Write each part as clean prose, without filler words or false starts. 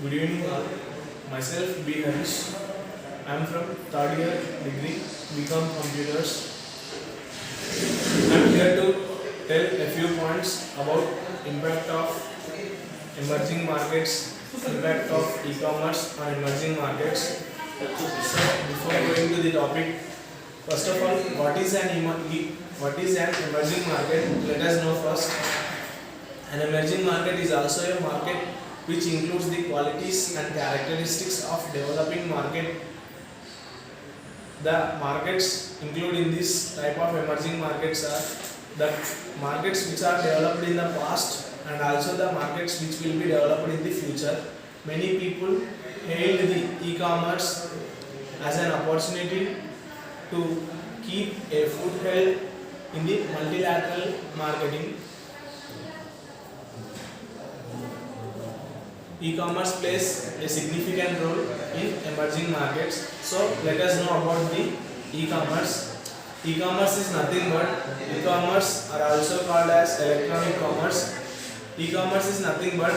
Good evening all. Myself B. Harish. I am from third year degree BCom Computers. I am here to tell a few points about impact of emerging markets, impact of e-commerce on emerging markets. So before going to the topic, first of all, what is an emerging market? Let us know first. An emerging market is also a market which includes the qualities and characteristics of developing market. The markets included in this type of emerging markets are the markets which are developed in the past and also the markets which will be developed in the future. Many people hailed the e-commerce as an opportunity to keep a foothold in the multilateral marketing. E-commerce plays a significant role in emerging markets. So let us know about the e-commerce. E-commerce is nothing but e-commerce are also called as electronic commerce. E-commerce is nothing but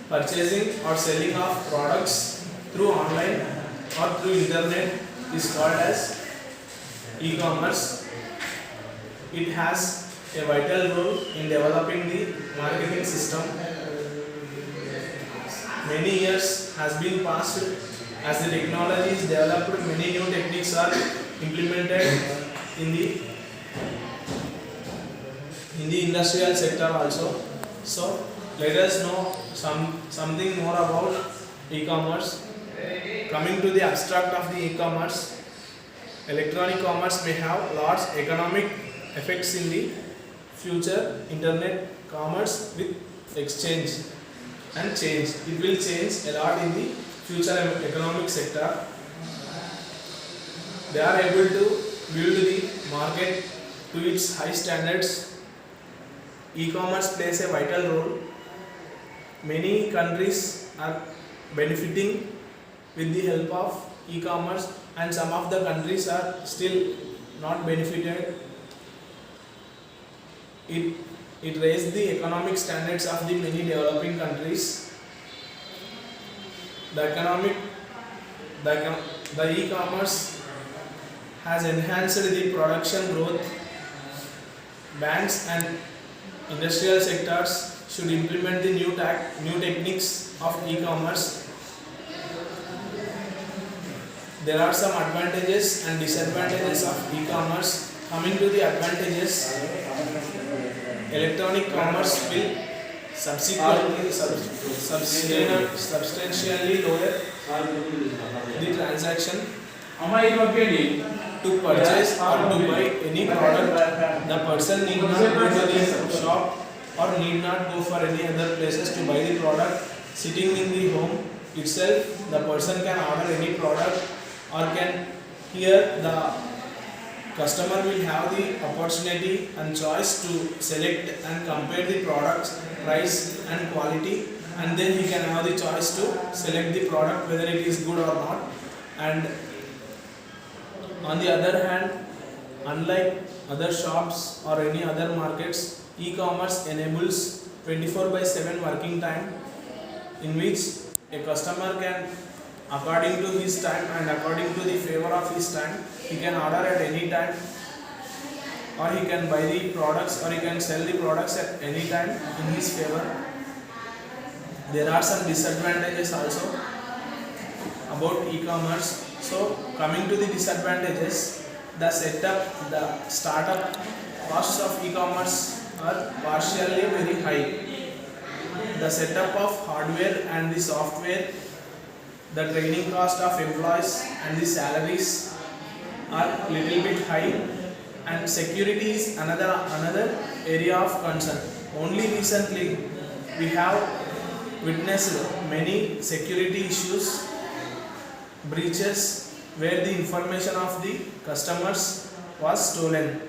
purchasing or selling of products through online or through internet is called as e-commerce. It has a vital role in developing the marketing system. Many years has been passed as the technology is developed. Many new techniques are implemented in the industrial sector also. So let us know something more about e-commerce. Coming to the abstract of the e-commerce, electronic commerce may have large economic effects in the future. Internet commerce with exchange and change. It will change a lot in the future economic sector. They are able to build the market to its high standards. E-commerce plays a vital role. Many countries are benefiting with the help of e-commerce and some of the countries are still not benefited. It raised the economic standards of the many developing countries. The e-commerce has enhanced the production growth. Banks and industrial sectors should implement the new techniques of e-commerce. There are some advantages and disadvantages of e-commerce. Coming to the advantages, electronic commerce will substantially lower the transaction. To purchase or to buy any product, the person need not go to the shop or need not go for any other places to buy the product. Sitting in the home itself, the person can order any product or can here the customer will have the opportunity and choice to select and compare the products, price and quality, and then he can have the choice to select the product whether it is good or not. And on the other hand, unlike other shops or any other markets, e-commerce enables 24/7 working time in which a customer can, according to his time and according to the favor of his time, he can order at any time or he can buy the products or he can sell the products at any time in his favor. There are some disadvantages also about e-commerce. So coming to the disadvantages, the startup costs of e-commerce are partially very high. The setup of hardware and the software, the training cost of employees and the salaries are little bit high, and security is another area of concern. Only recently we have witnessed many security issues, breaches where the information of the customers was stolen,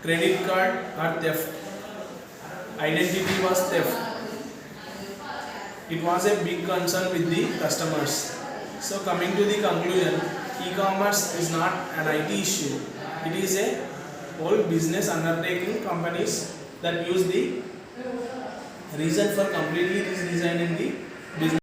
credit card or theft, identity was theft. It was a big concern with the customers. So coming to the conclusion, e-commerce is not an IT issue. It is a whole business undertaking. Companies that use the reason for completely redesigning the business.